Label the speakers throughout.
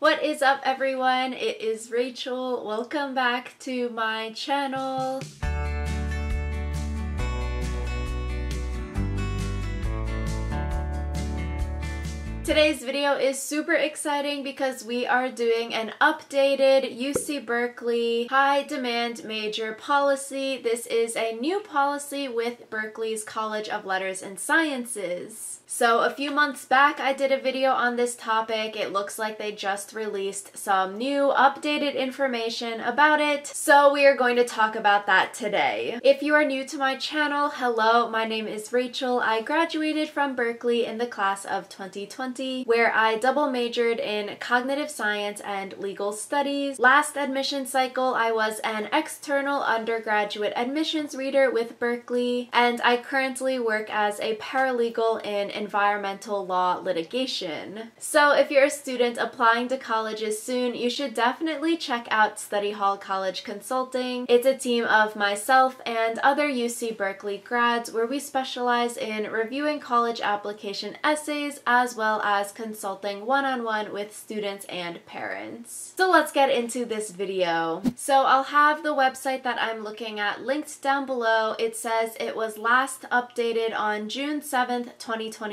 Speaker 1: What is up, everyone? It is Rachel. Welcome back to my channel. Today's video is super exciting because we are doing an updated UC Berkeley high demand major policy. This is a new policy with Berkeley's College of Letters and Sciences. So a few months back I did a video on this topic. It looks like they just released some new updated information about it. So we are going to talk about that today. If you are new to my channel, hello, my name is Rachel. I graduated from Berkeley in the class of 2020, where I double majored in cognitive science and legal studies. Last admission cycle, I was an external undergraduate admissions reader with Berkeley, and I currently work as a paralegal in environmental law litigation. So if you're a student applying to colleges soon, you should definitely check out Study Hall College Consulting. It's a team of myself and other UC Berkeley grads where we specialize in reviewing college application essays as well as consulting one-on-one with students and parents. So let's get into this video. So I'll have the website that I'm looking at linked down below. It says it was last updated on June 7th, 2023.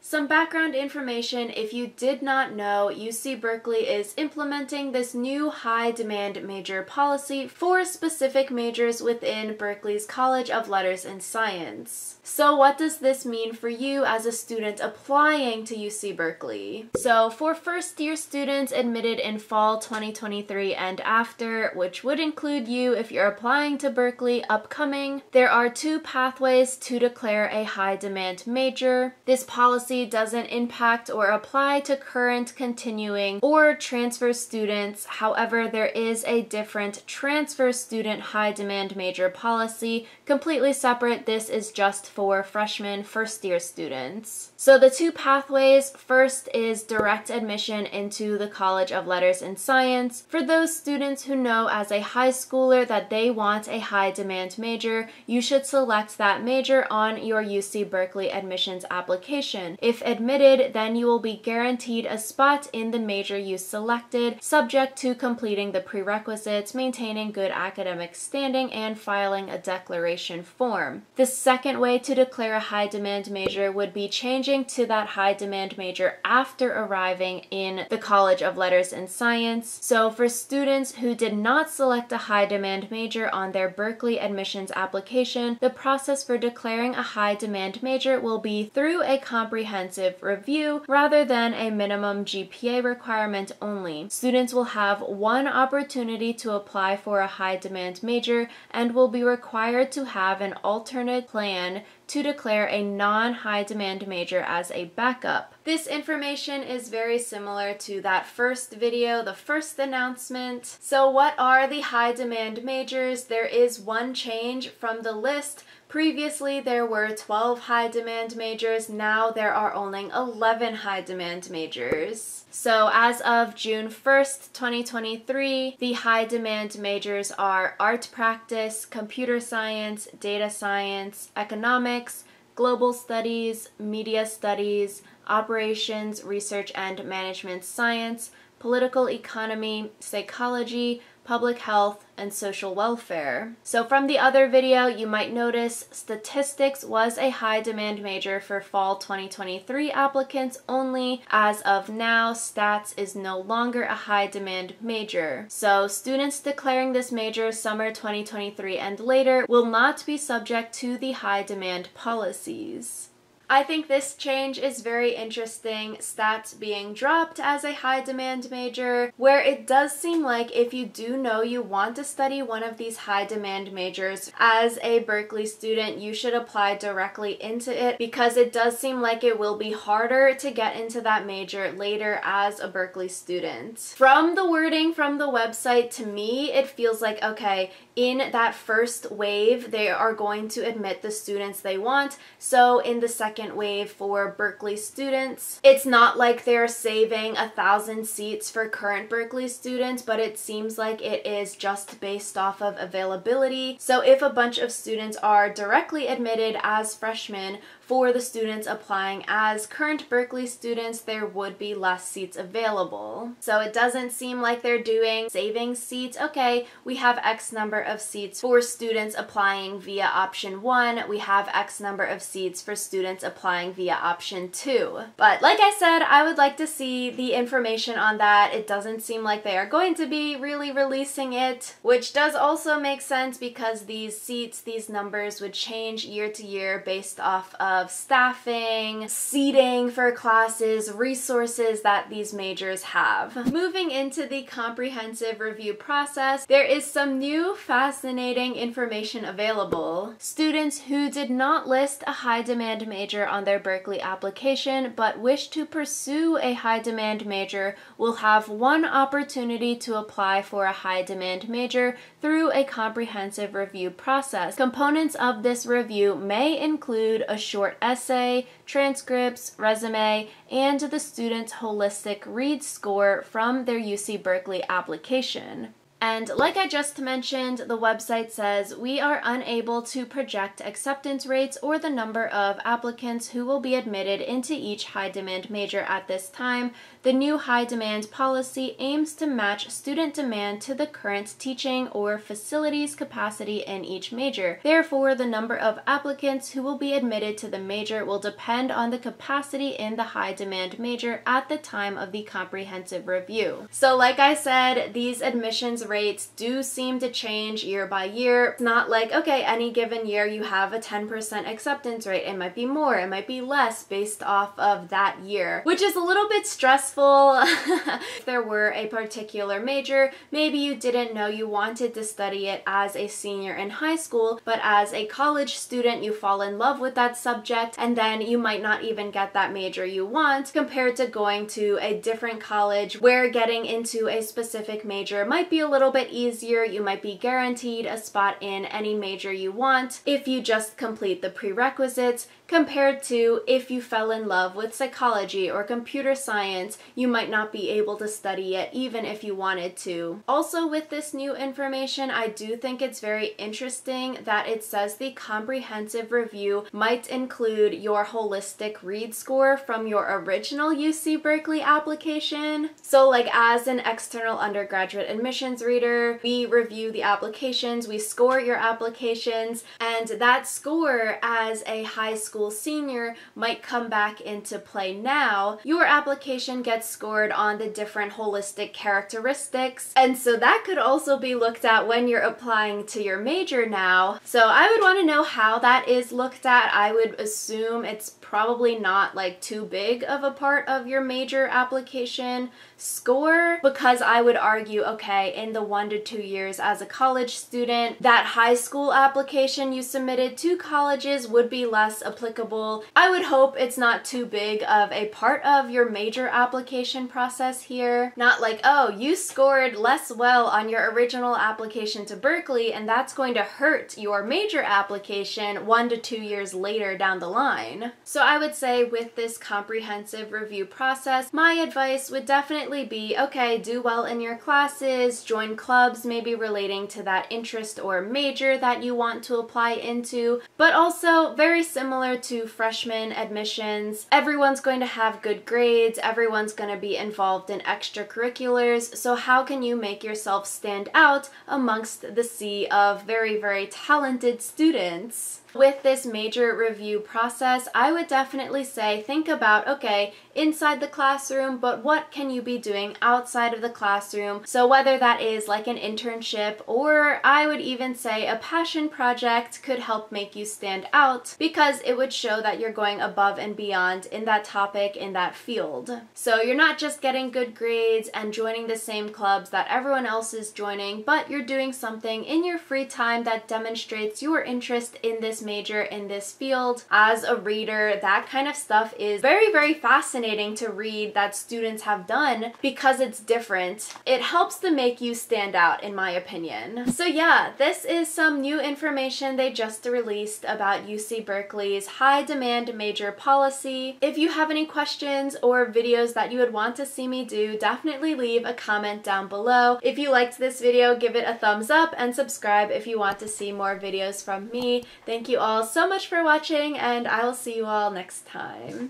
Speaker 1: Some background information: if you did not know, UC Berkeley is implementing this new high demand major policy for specific majors within Berkeley's College of Letters and Science. So what does this mean for you as a student applying to UC Berkeley? So for first year students admitted in fall 2023 and after, which would include you if you're applying to Berkeley upcoming, there are two pathways to declare a high demand major. This policy doesn't impact or apply to current, continuing, or transfer students. However, there is a different transfer student high demand major policy, completely separate. This is just for freshman first year students. So the two pathways: first is direct admission into the College of Letters and Science. For those students who know as a high schooler that they want a high demand major, you should select that major on your UC Berkeley admissions application. If admitted, then you will be guaranteed a spot in the major you selected, subject to completing the prerequisites, maintaining good academic standing, and filing a declaration form. The second way to declare a high demand major would be changing to that high demand major after arriving in the College of Letters and Science. So for students who did not select a high demand major on their Berkeley admissions application, the process for declaring a high demand major will be through a comprehensive review rather than a minimum GPA requirement only. Students will have one opportunity to apply for a high demand major and will be required to have an alternate plan to declare a non-high demand major as a backup. This information is very similar to that first video, the first announcement. So what are the high demand majors? There is one change from the list. Previously, there were 12 high demand majors. Now there are only 11 high demand majors. So as of June 1st, 2023, the high demand majors are art practice, computer science, data science, economics, global studies, media studies, operations, research and management science, political economy, psychology, public health, and social welfare. So from the other video, you might notice statistics was a high demand major for fall 2023 applicants only. As of now, stats is no longer a high demand major. So students declaring this major summer 2023 and later will not be subject to the high demand policies. I think this change is very interesting, stats being dropped as a high demand major, where it does seem like if you do know you want to study one of these high demand majors as a Berkeley student, you should apply directly into it, because it does seem like it will be harder to get into that major later as a Berkeley student. From the wording from the website, to me, it feels like, okay, in that first wave, they are going to admit the students they want. So in the second wave for Berkeley students, it's not like they're saving 1,000 seats for current Berkeley students, but it seems like it is just based off of availability. So if a bunch of students are directly admitted as freshmen for the students applying. As current Berkeley students, there would be less seats available. So it doesn't seem like they're doing saving seats. Okay, we have X number of seats for students applying via option 1. We have X number of seats for students applying via option 2. But like I said, I would like to see the information on that. It doesn't seem like they are going to be really releasing it, which does also make sense because these seats, these numbers would change year to year based off of staffing, seating for classes, resources that these majors have. Moving into the comprehensive review process, there is some new fascinating information available. Students who did not list a high demand major on their Berkeley application but wish to pursue a high demand major will have one opportunity to apply for a high demand major through a comprehensive review process. Components of this review may include a short essay, transcripts, resume, and the student's holistic read score from their UC Berkeley application. And like I just mentioned, the website says we are unable to project acceptance rates or the number of applicants who will be admitted into each high demand major at this time. The new high demand policy aims to match student demand to the current teaching or facilities capacity in each major. Therefore, the number of applicants who will be admitted to the major will depend on the capacity in the high demand major at the time of the comprehensive review. So like I said, these admissions rates do seem to change year by year. It's not like, okay, any given year you have a 10% acceptance rate. It might be more, it might be less based off of that year, which is a little bit stressful. If there were a particular major, maybe you didn't know you wanted to study it as a senior in high school, but as a college student you fall in love with that subject and then you might not even get that major you want, compared to going to a different college where getting into a specific major might be a little bit easier. You might be guaranteed a spot in any major you want if you just complete the prerequisites, compared to if you fell in love with psychology or computer science, you might not be able to study it even if you wanted to. Also, with this new information, I do think it's very interesting that it says the comprehensive review might include your holistic read score from your original UC Berkeley application. So like as an external undergraduate admissions reader, we review the applications, we score your applications, and that score as a high school senior might come back into play now. Your application gets scored on the different holistic characteristics, and so that could also be looked at when you're applying to your major now. So I would want to know how that is looked at. I would assume it's probably not like too big of a part of your major application score, because I would argue, okay, in the 1 to 2 years as a college student, that high school application you submitted to colleges would be less applicable. I would hope it's not too big of a part of your major application process here. Not like, oh, you scored less well on your original application to Berkeley and that's going to hurt your major application 1 to 2 years later down the line. So I would say with this comprehensive review process, my advice would definitely be, okay, do well in your classes, join clubs maybe relating to that interest or major that you want to apply into, but also very similar to freshman admissions, everyone's going to have good grades, everyone's going to be involved in extracurriculars, so how can you make yourself stand out amongst the sea of very, very talented students? With this major review process, I would definitely say think about, okay, inside the classroom, but what can you be doing outside of the classroom? So whether that is like an internship, or I would even say a passion project could help make you stand out, because it would show that you're going above and beyond in that topic, in that field. So you're not just getting good grades and joining the same clubs that everyone else is joining, but you're doing something in your free time that demonstrates your interest in this major, in this field. As a reader, that kind of stuff is very, very fascinating to read that students have done because it's different. It helps to make you stand out, in my opinion. So yeah, this is some new information they just released about UC Berkeley's high demand major policy. If you have any questions or videos that you would want to see me do, definitely leave a comment down below. If you liked this video, give it a thumbs up and subscribe if you want to see more videos from me. Thank you you all so much for watching, and I will see you all next time.